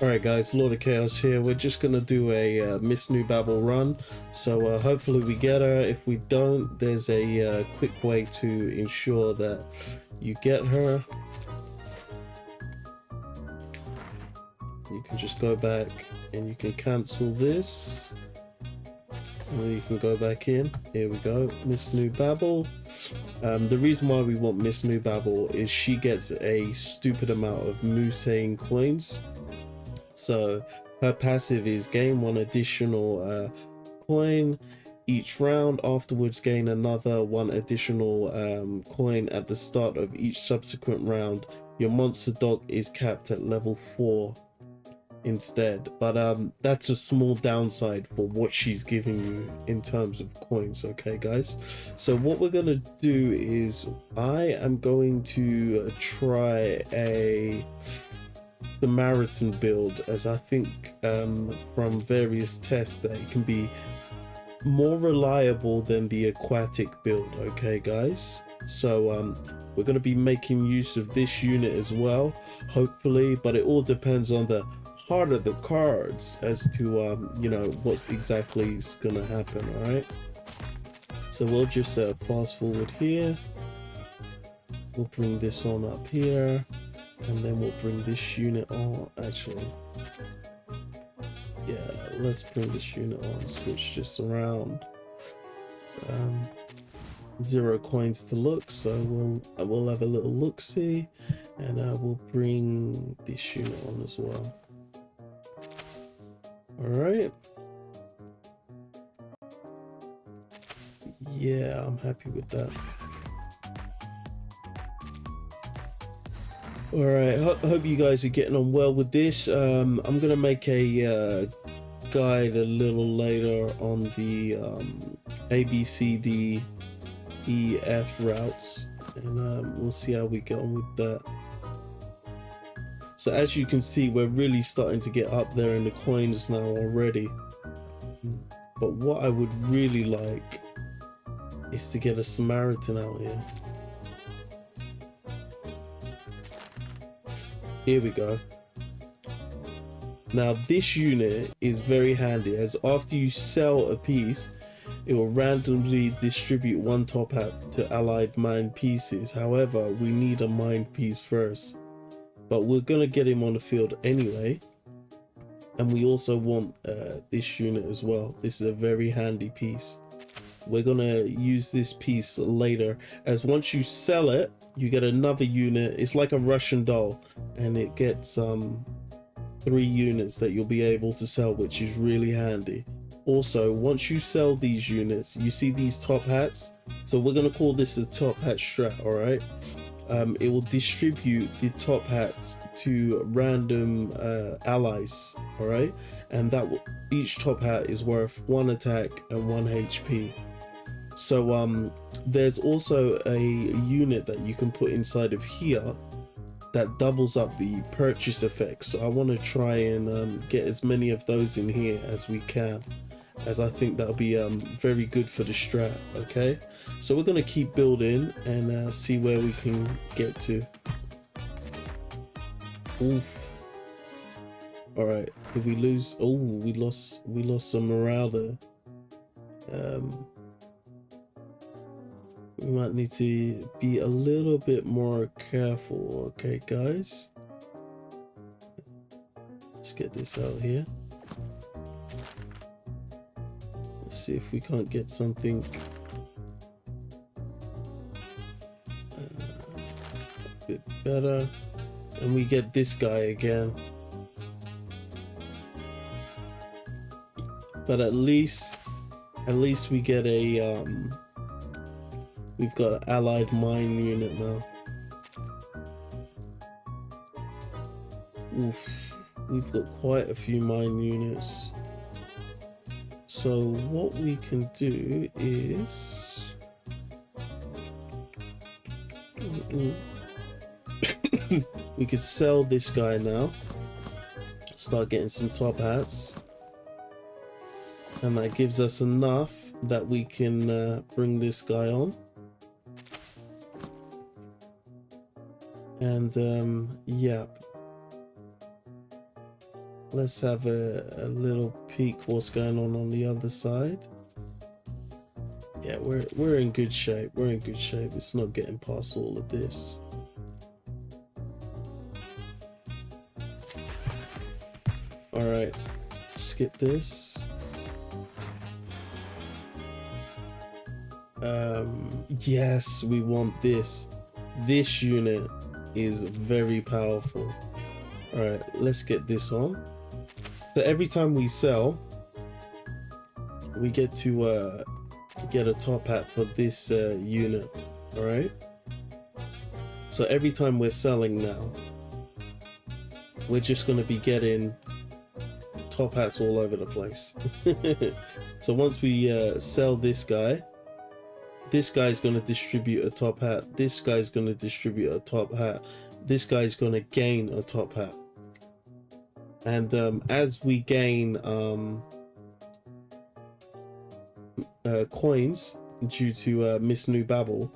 Alright guys, Lord of Chaos here. We're just gonna do a Miss New Babel run, so hopefully we get her. If we don't, there's a quick way to ensure that you get her. You can just go back and you can cancel this, and then you can go back in. Here we go, Miss New Babel. The reason why we want Miss New Babel is she gets a stupid amount of Musane coins. So her passive is gain one additional coin each round, afterwards gain another one additional coin at the start of each subsequent round. Your monster dog is capped at level 4 instead, but that's a small downside for what she's giving you in terms of coins. Okay guys, so what we're gonna do is I am going to try a Samaritan build, as I think from various tests that it can be more reliable than the aquatic build. Okay guys, so we're going to be making use of this unit as well, hopefully, but it all depends on the heart of the cards as to you know what exactly is going to happen. All right, so we'll just fast forward here, we'll bring this on up here, and then we'll bring this unit on. Actually, yeah, let's bring this unit on, switch this around. 0 coins to look, so we'll have a little look-see, and we'll bring this unit on as well. All right, yeah, I'm happy with that. All right, hope you guys are getting on well with this. I'm gonna make a guide a little later on the A, B, C, D, E, F routes, and we'll see how we get on with that. So as you can see, we're really starting to get up there in the coins now already, but what I would really like is to get a Samaritan out here. Here we go. Now this unit is very handy, as after you sell a piece, it will randomly distribute 1 top hat to allied mine pieces. However, we need a mine piece first, but we're gonna get him on the field anyway. And we also want this unit as well. This is a very handy piece. We're gonna use this piece later, as once you sell it, you get another unit. It's like a Russian doll, and it gets 3 units that you'll be able to sell, which is really handy. Also, once you sell these units, you see these top hats, so we're going to call this a top hat strat. All right, it will distribute the top hats to random allies. All right, and that will, each top hat is worth 1 attack and 1 HP. So there's also a unit that you can put inside of here that doubles up the purchase effect. So I want to try and get as many of those in here as we can, as I think that'll be very good for the strat. Okay, so we're going to keep building and see where we can get to. Oof. All right, did we lose? Oh, we lost some morale there. We might need to be a little bit more careful. Okay guys, let's get this out here. Let's see if we can't get something a bit better, and we get this guy again. But at least we get a we've got an allied mine unit now. Oof, we've got quite a few mine units. So what we can do is we could sell this guy now, start getting some top hats, and that gives us enough that we can bring this guy on. And yeah, let's have a little peek what's going on the other side. Yeah, we're in good shape. We're in good shape. It's not getting past all of this. All right, skip this. Yes, we want this. This unit is very powerful. All right, let's get this on. So every time we sell, we get to get a top hat for this unit. All right, so every time we're selling now, we're just going to be getting top hats all over the place. So once we sell this guy's going to distribute a top hat, this guy's going to distribute a top hat, this guy's going to gain a top hat. And as we gain coins due to Miss New Babel,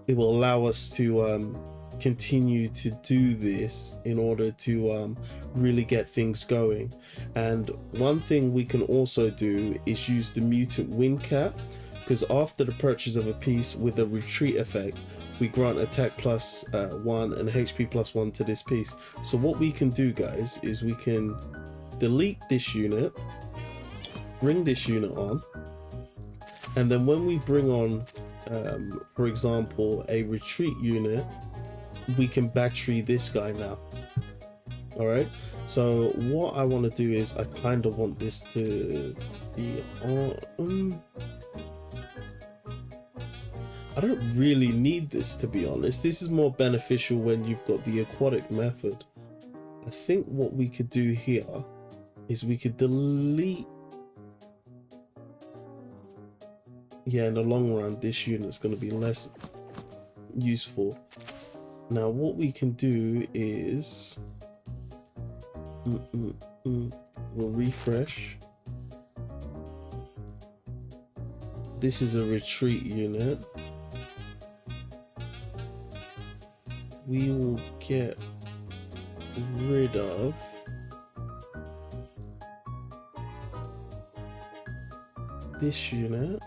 it will allow us to continue to do this in order to really get things going. And one thing we can also do is use the mutant win cap, because after the purchase of a piece with a retreat effect, we grant attack plus 1 and HP plus 1 to this piece. So what we can do, guys, is we can delete this unit, bring this unit on, and then when we bring on, for example, a retreat unit, we can battery this guy now. All right, so what I want to do is I kind of want this to be on. I don't really need this, to be honest. This is more beneficial when you've got the aquatic method. I think what we could do here is we could delete. Yeah, in the long run, this unit's going to be less useful. Now, what we can do is we'll refresh. This is a retreat unit. We will get rid of this unit,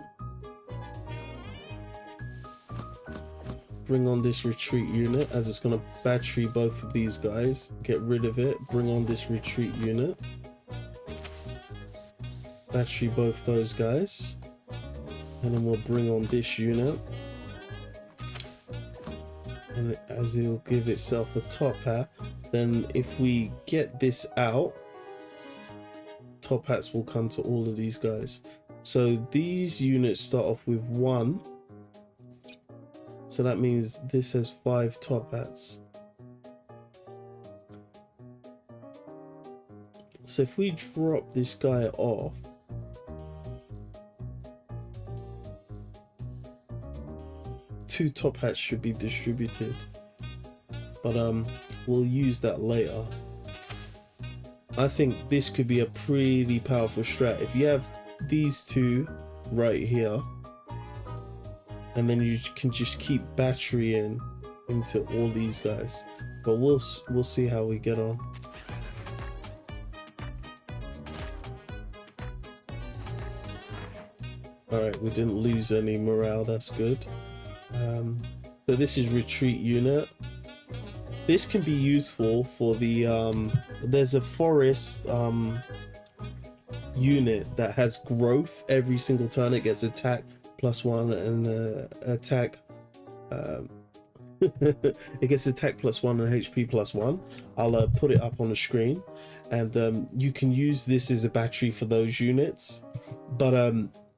bring on this retreat unit, as it's going to battery both of these guys. Get rid of it, bring on this retreat unit, battery both those guys, and then we'll bring on this unit. And as it'll give itself a top hat, then if we get this out, top hats will come to all of these guys. So these units start off with 1, so that means this has 5 top hats. So if we drop this guy off, two top hats should be distributed, but we'll use that later. I think this could be a pretty powerful strat. If you have these two right here, and then you can just keep batterying into all these guys, but we'll see how we get on. All right, we didn't lose any morale, that's good. So this is retreat unit. This can be useful for the there's a forest unit that has growth every single turn. It gets attack +1 and attack it gets attack +1 and HP +1. I'll put it up on the screen, and you can use this as a battery for those units, but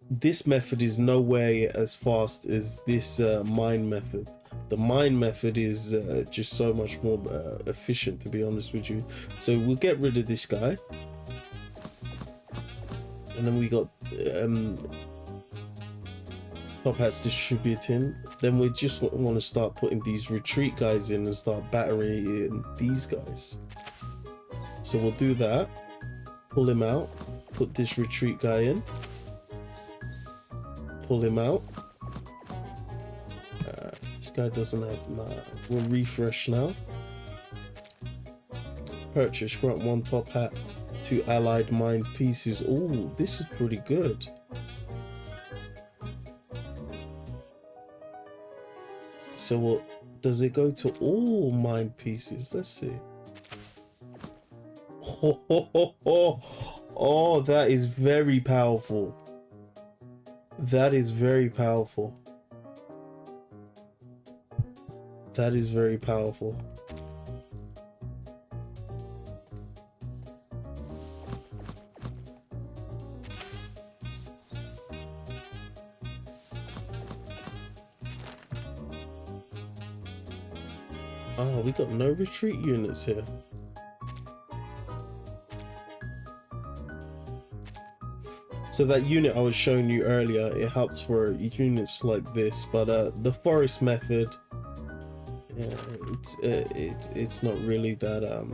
this method is no way as fast as this mine method. The mine method is just so much more efficient, to be honest with you. So we'll get rid of this guy, and then we got top hats distributing. Then we just want to start putting these retreat guys in and start battering these guys. So we'll do that, pull him out, put this retreat guy in, pull him out. This guy doesn't have, nah. We'll refresh now. Purchase, grant 1 top hat 2 allied mine pieces. Oh, this is pretty good. So what does it go to all mine pieces? Let's see. Oh, that is very powerful. That is very powerful. That is very powerful. Oh, we got no retreat units here. So that unit I was showing you earlier, it helps for units like this, but the forest method, yeah, it's not really that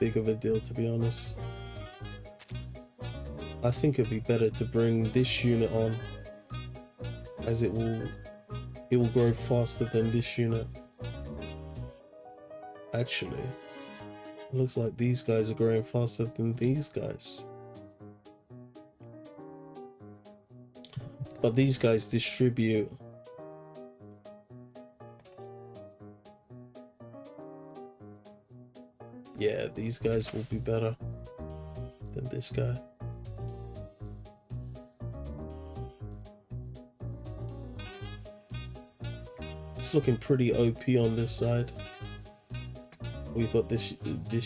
big of a deal, to be honest. I think it'd be better to bring this unit on, as it will grow faster than this unit. Actually, it looks like these guys are growing faster than these guys. But these guys distribute. Yeah, these guys will be better than this guy. It's looking pretty OP on this side. We've got this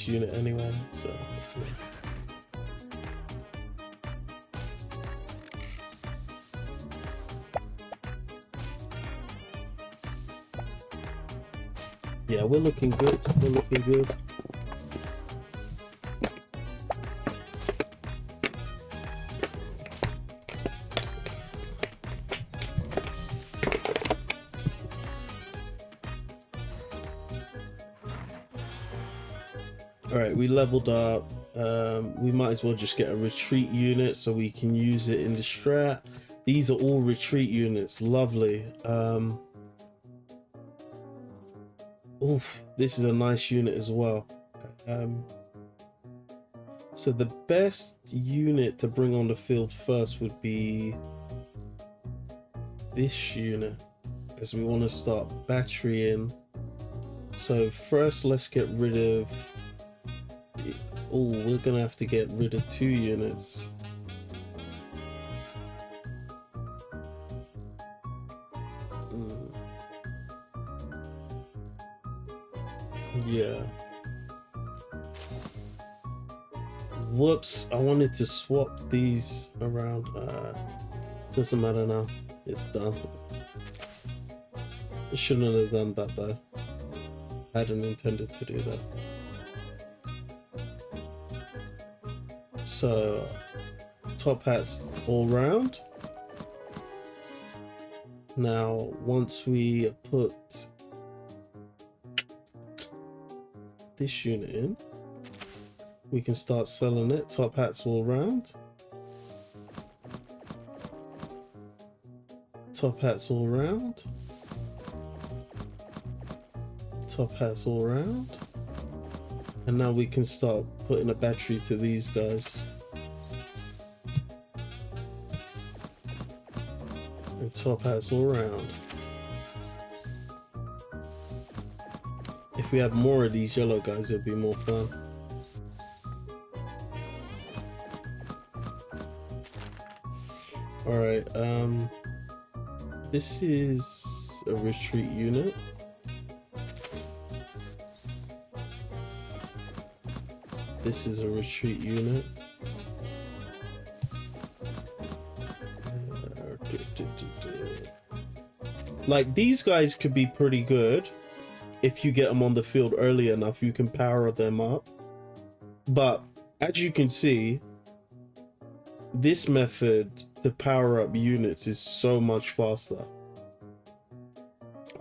unit anyway, so yeah, we're looking good. We're looking good. All right, we leveled up. We might as well just get a retreat unit so we can use it in the strat. These are all retreat units. Lovely. Oof, this is a nice unit as well. So the best unit to bring on the field first would be this unit, as we want to start batterying. So first, let's get rid of. Oh, we're gonna have to get rid of 2 units. Yeah. Whoops, I wanted to swap these around. Doesn't matter now. It's done. I shouldn't have done that though. I hadn't intended to do that. So, top hats all round. Now, once we put this unit in, we can start selling it. Top hats all round. Top hats all round. Top hats all round. And now we can start putting a battery to these guys. And top hats all around. If we have more of these yellow guys, it'll be more fun. Alright, this is a retreat unit. This is a retreat unit. Like, these guys could be pretty good if you get them on the field early enough. You can power them up, but as you can see, this method to power up units is so much faster.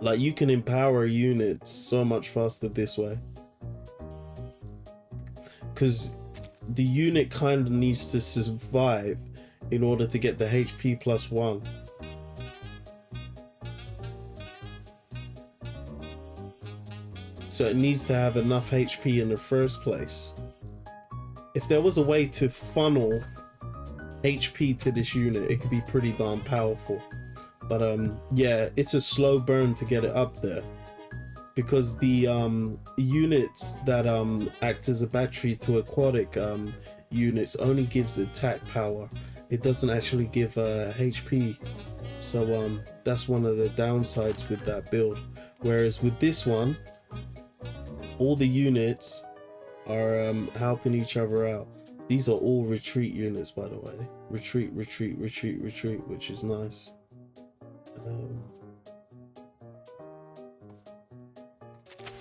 Like, you can empower units so much faster this way, because the unit kind of needs to survive in order to get the HP +1. So it needs to have enough HP in the first place. if there was a way to funnel HP to this unit, it could be pretty darn powerful. But yeah, it's a slow burn to get it up there, because the units that act as a battery to aquatic units only gives attack power. It doesn't actually give HP. So that's one of the downsides with that build. Whereas with this one, all the units are helping each other out. These are all retreat units, by the way. Retreat, retreat, retreat, retreat, which is nice.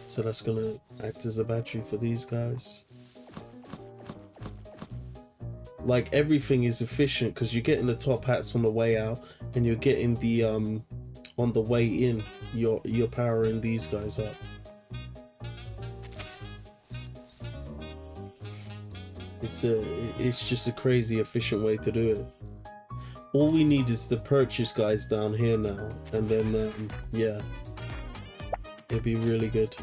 So that's gonna act as a battery for these guys. Like, everything is efficient because you're getting the top hats on the way out, and you're getting the on the way in, you're powering these guys up. It's just a crazy efficient way to do it. All we need is the purchase guys down here now, and then yeah, it'd be really good.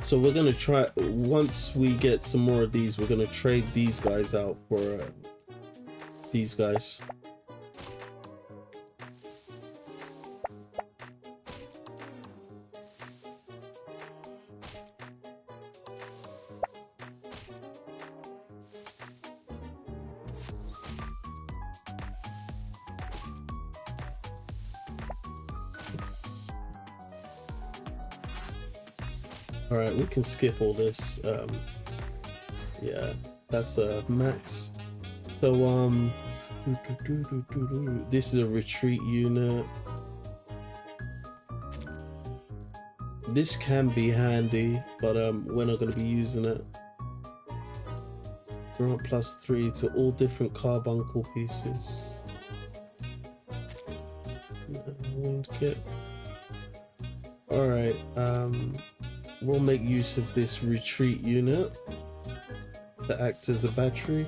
So we're gonna try, once we get some more of these, we're gonna trade these guys out for these guys. All right, we can skip all this. Yeah, that's max. So this is a retreat unit. This can be handy, but we're not going to be using it. Grant +3 to all different carbuncle pieces. Wind kit. All right. We'll make use of this retreat unit to act as a battery,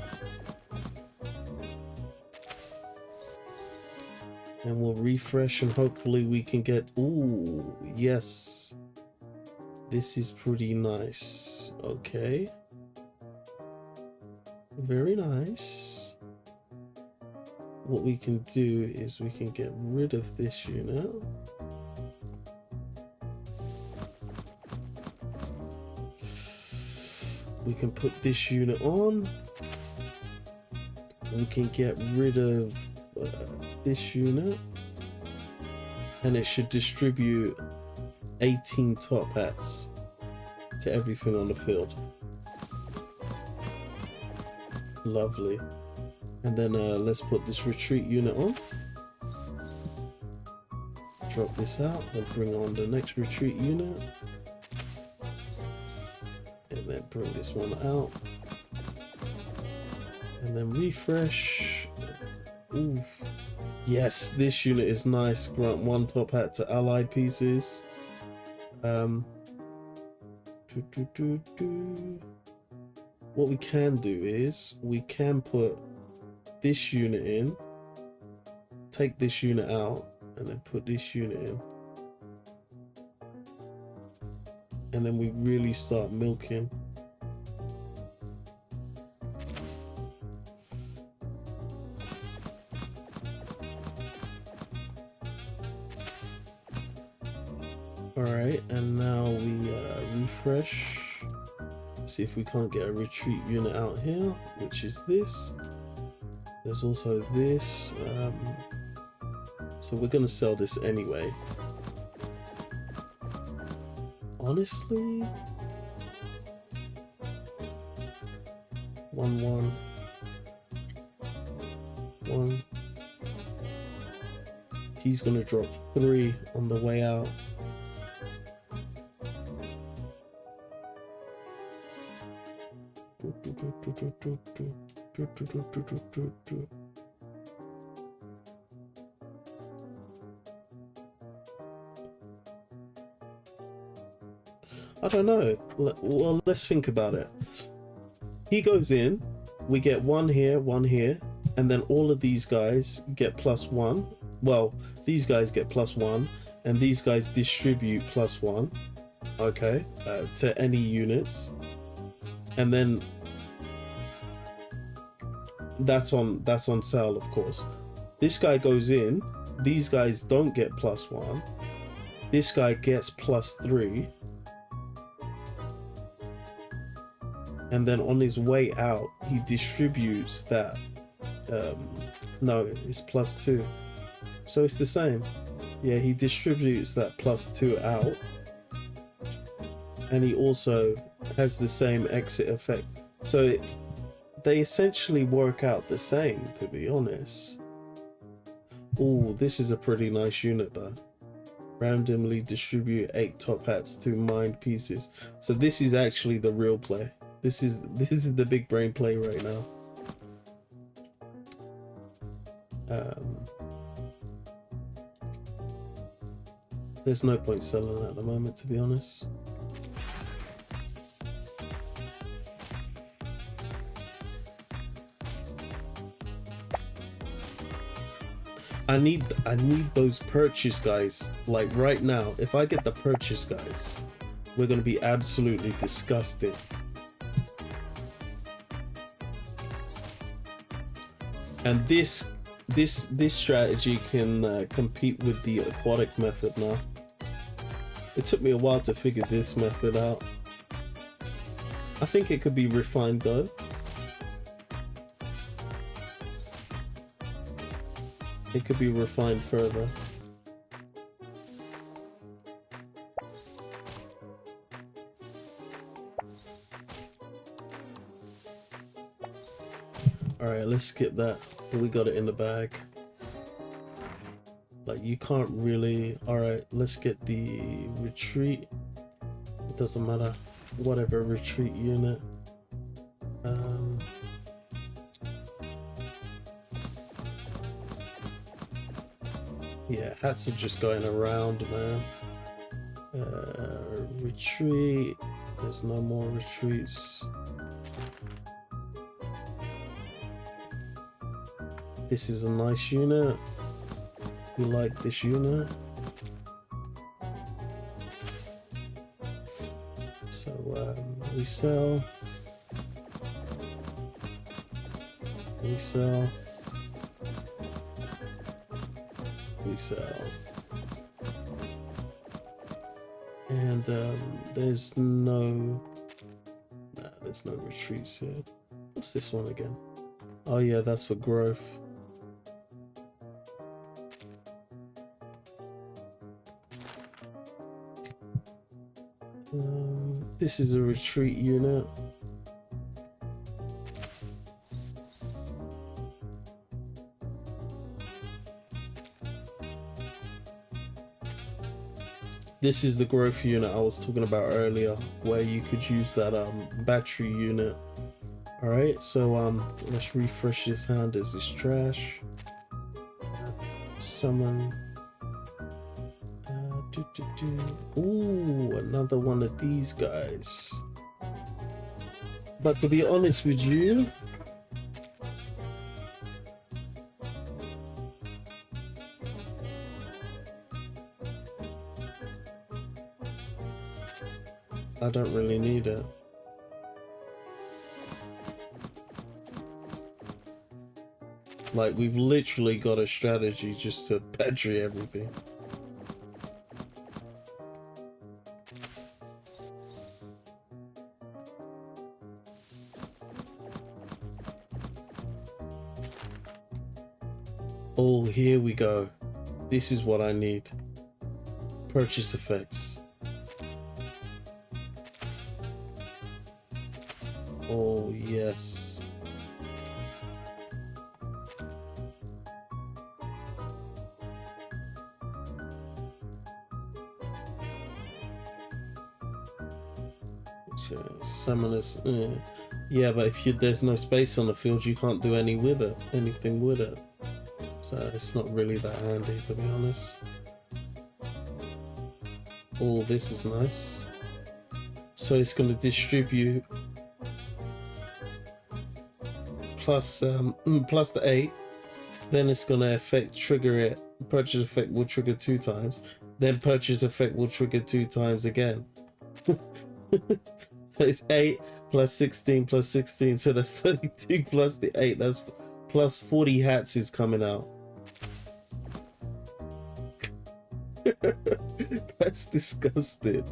and we'll refresh, and hopefully we can get, ooh, yes, this is pretty nice. Okay, very nice. What we can do is we can get rid of this unit. We can put this unit on. We can get rid of this unit, and it should distribute 18 top hats to everything on the field. Lovely. And then let's put this retreat unit on. Drop this out and bring on the next retreat unit. And then bring this one out, and then refresh. Oof. Yes, this unit is nice. Grant 1 top hat to allied pieces. What we can do is we can put this unit in, take this unit out, and then put this unit in. And then we really start milking. All right, and now we refresh. See if we can't get a retreat unit out here, which is this. There's also this. So we're gonna sell this anyway. Honestly, 1 1. He's gonna drop 3 on the way out. I don't know. Well, let's think about it. He goes in, we get one here, and then all of these guys get +1. Well, these guys get +1, and these guys distribute +1, okay, to any units, and then that's on sale, of course. This guy goes in, these guys don't get +1, this guy gets +3, and then on his way out he distributes that, no, it's +2, so it's the same. Yeah, he distributes that +2 out, and he also has the same exit effect, so they essentially work out the same, to be honest. Oh, this is a pretty nice unit though. Randomly distribute 8 top hats to mined pieces. So this is actually the real play. This is the big brain play right now. There's no point selling at the moment, to be honest. I need those purchase guys, like right now. If I get the purchase guys, we're gonna be absolutely disgusted. And this strategy can compete with the aquatic method now. It took me a while to figure this method out. I think it could be refined though. It could be refined further. Alright, let's skip that. We got it in the bag. Like, you can't really... Alright, let's get the retreat. It doesn't matter. Whatever retreat unit. Yeah, hats are just going around, man. Retreat. There's no more retreats. This is a nice unit. We like this unit. So we sell. We sell. We sell. And there's no retreats here. What's this one again? Oh yeah, that's for growth. This is a retreat unit. This is the growth unit I was talking about earlier, where you could use that battery unit. All right, so let's refresh this hand as it's trash. Summon. Ooh, another one of these guys. But to be honest with you, I don't really need it. Like, we've literally got a strategy just to battery everything. Oh, here we go. This is what I need. Purchase effects. Oh, yes. Summoners. Yeah, but if there's no space on the field, you can't do anything with it. So it's not really that handy, to be honest. Oh, this is nice. So it's going to distribute plus the 8. Then it's going to trigger it. Purchase effect will trigger 2 times. Then purchase effect will trigger 2 times again. So it's 8 plus 16 plus 16. So that's 32 plus the 8. That's plus 40 hats is coming out. That's disgusting.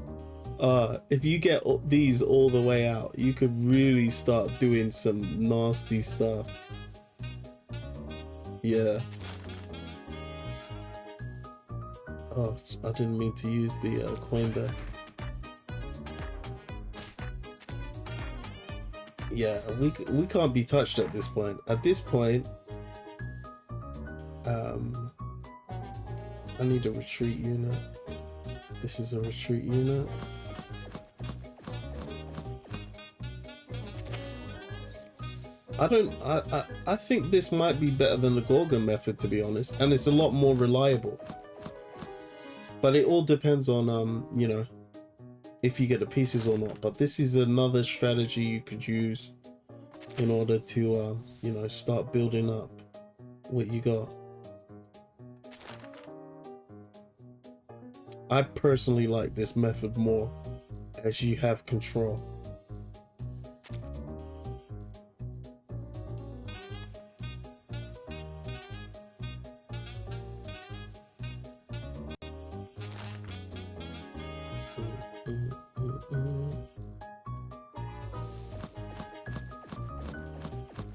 If you get these all the way out, you could really start doing some nasty stuff. Yeah. Oh, I didn't mean to use the coin there. Yeah, we can't be touched at this point. At this point, I need a retreat unit. This is a retreat unit. I think this might be better than the Gorgon method, to be honest, and it's a lot more reliable. But it all depends on you know, if you get the pieces or not. But this is another strategy you could use in order to you know, start building up what you got. I personally like this method more, as you have control.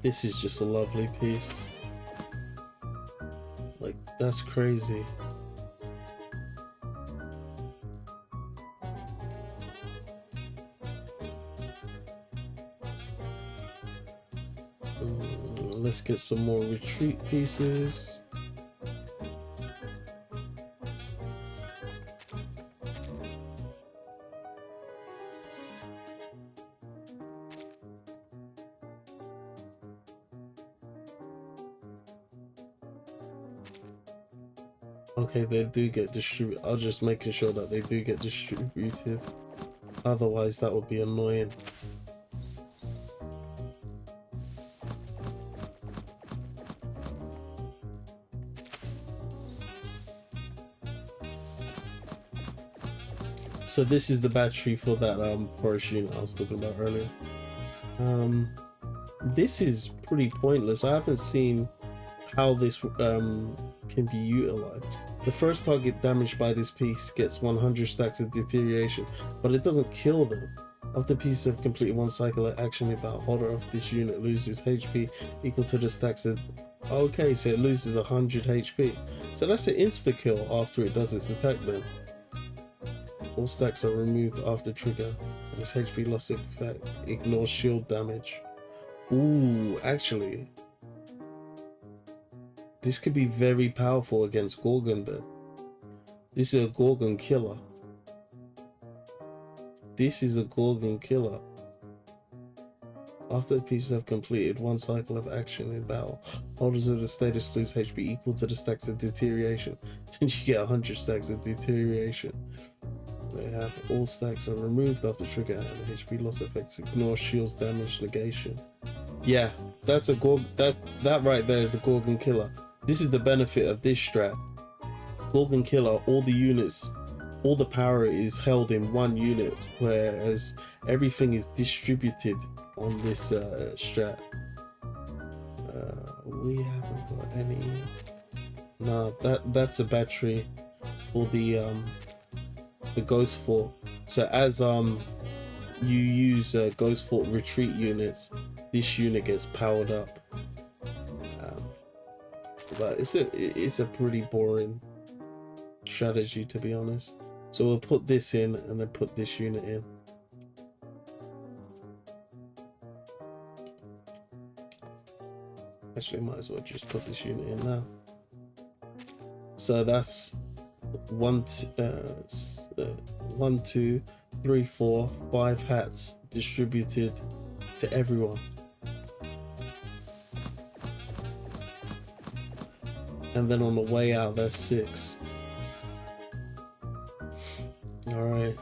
This is just a lovely piece. Like, that's crazy. Let's get some more retreat pieces. Okay, they do get distributed. I'm just making sure that they do get distributed. Otherwise, that would be annoying. So this is the battery for that forest unit I was talking about earlier. This is pretty pointless. I haven't seen how this can be utilized. The first target damaged by this piece gets 100 stacks of deterioration, but it doesn't kill them. After pieces have completed one cycle of action, about holder of this unit loses HP equal to the stacks of... Okay, so it loses 100 HP. So that's an insta kill after it does its attack then. All stacks are removed after trigger, and this HP loss effect ignores shield damage. Ooh, actually, this could be very powerful against Gorgon then. This is a Gorgon killer. This is a Gorgon killer. After the pieces have completed one cycle of action in battle, holders of the status lose HP equal to the stacks of deterioration, and you get 100 stacks of deterioration. They have all stacks are removed after trigger, and the HP loss effects ignore shields damage negation. Yeah, that's a that right there is a Gorgon killer. This is the benefit of this strat. Gorgon killer, all the units, all the power is held in one unit, whereas everything is distributed on this strat. We haven't got any. No, that's a battery for the Ghost Fort. So as you use Ghost Fort retreat units, this unit gets powered up. But it's a pretty boring strategy, to be honest. So we'll put this in and then put this unit in. Actually, might as well just put this unit in now. So that's 1, 2, 3, 4, 5 hats distributed to everyone. And then on the way out, that's 6. All right.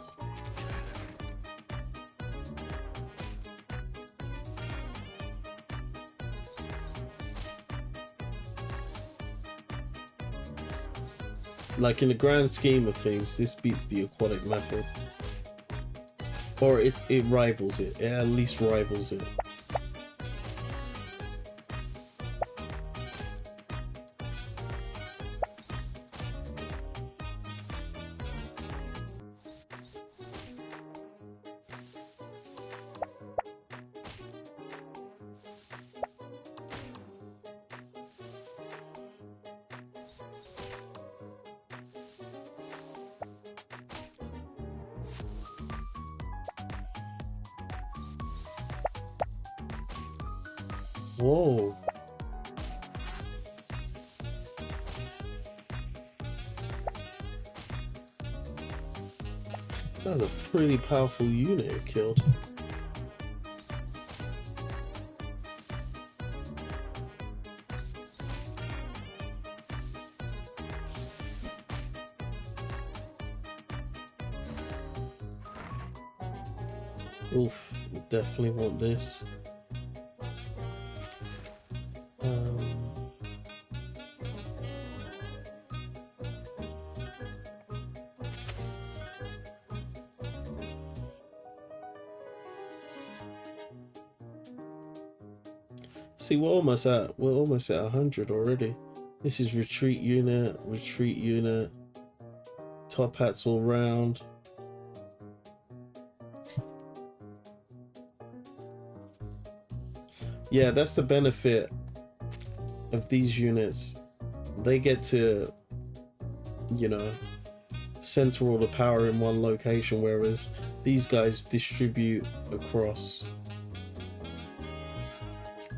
Like in the grand scheme of things, this beats the aquatic method. Or it rivals it. It at least rivals it. Whoa. That's a pretty powerful unit it killed. Oof, definitely want this. See, we're almost at 100 already. This is retreat unit, top hats all round. Yeah, that's the benefit of these units. They get to, you know, center all the power in one location, whereas these guys distribute across.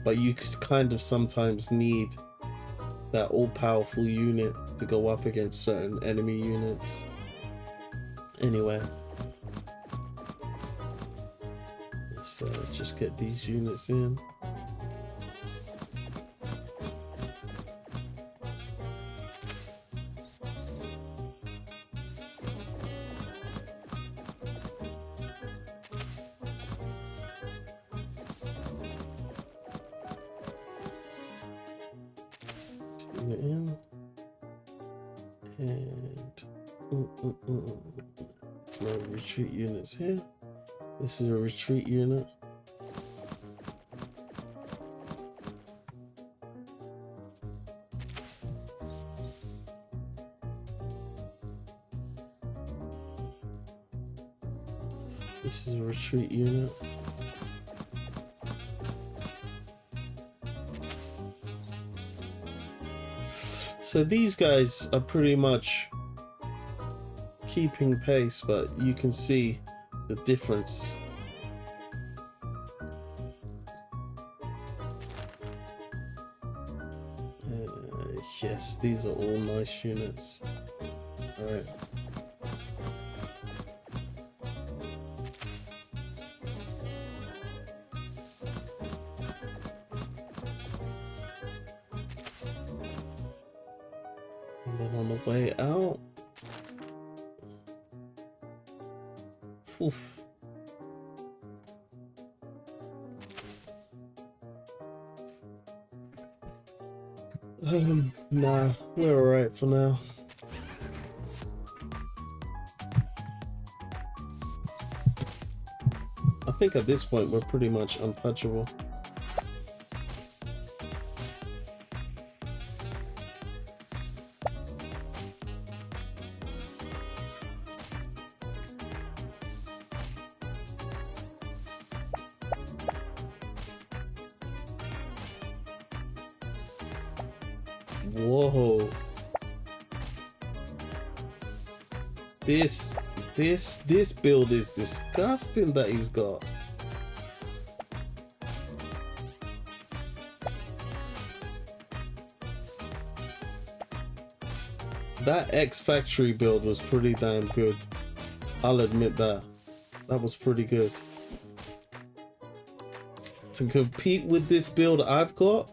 But you kind of sometimes need that all-powerful unit to go up against certain enemy units. Anyway, let's just get these units in. In and it's no retreat units here. This is a retreat unit. This is a retreat unit. So these guys are pretty much keeping pace, but you can see the difference. Yes, these are all nice units. All right. And then on the way out, oof. Nah, we're alright for now. I think at this point we're pretty much untouchable. Whoa. This build is disgusting that he's got. That X Factory build was pretty damn good. I'll admit that. That was pretty good. To compete with this build I've got,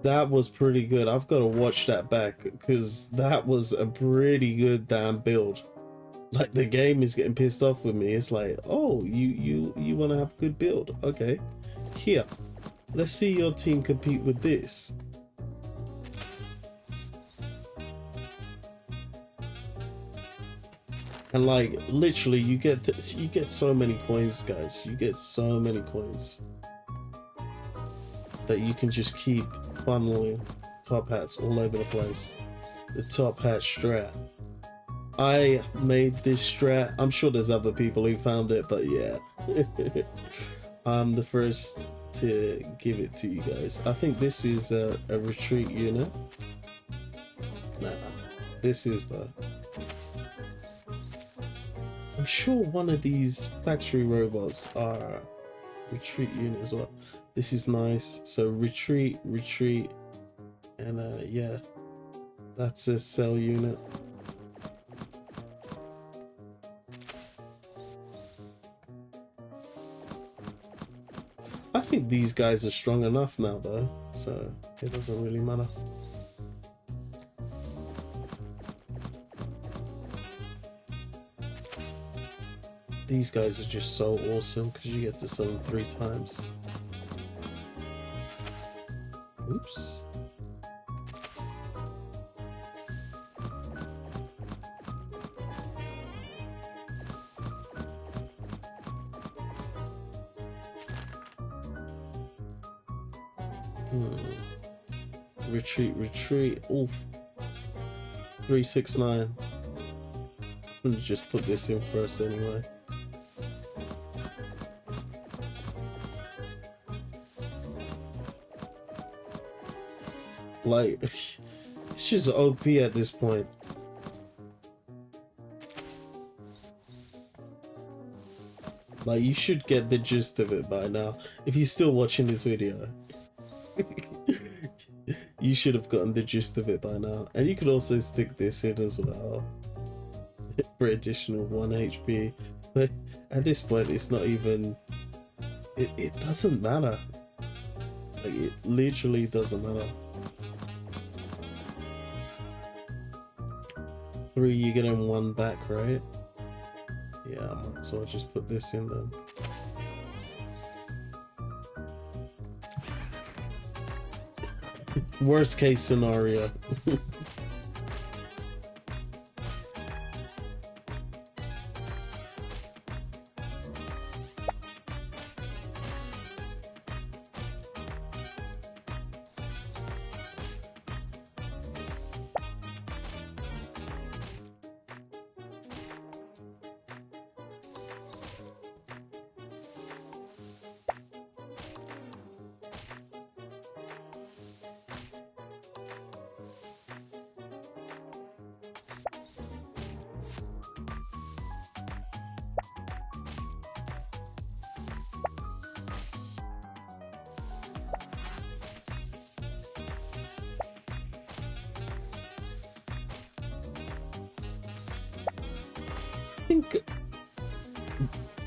that was pretty good. I've got to watch that back because that was a pretty good damn build. Like, the game is getting pissed off with me. It's like, oh, you want to have a good build? Okay, here, let's see your team compete with this. And like literally you get so many coins, guys. You get so many coins that you can just keep funneling top hats all over the place. The top hat strat. I made this strat. I'm sure there's other people who found it, but yeah. I'm the first to give it to you guys. I think this is a retreat unit. Nah, this is the... I'm sure one of these factory robots are retreat unit as well. This is nice. So retreat, and yeah, that's a cell unit. I think these guys are strong enough now though, so it doesn't really matter. These guys are just so awesome because you get to sell them 3 times. Oops. Retreat. Oof. 369. I'm gonna just put this in first anyway. Like, it's just OP at this point. Like, you should get the gist of it by now. If you're still watching this video, you should have gotten the gist of it by now. And you could also stick this in as well for additional 1 HP. But at this point, it's not even... It doesn't matter. Like, it literally doesn't matter. 3, you're getting 1 back, right? Yeah, I might as well just put this in then. Worst case scenario. Think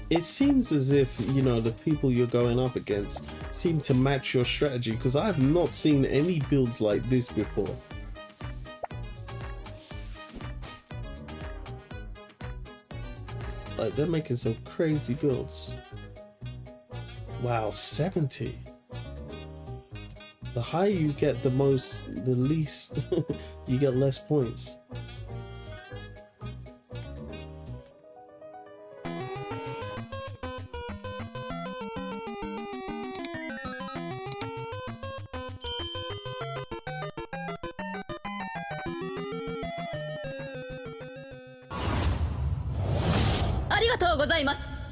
it seems as if, you know, the people you're going up against seem to match your strategy, because I have not seen any builds like this before. Like, they're making some crazy builds. Wow, 70. The higher you get, the least you get less points. Arigatou gozaimasu.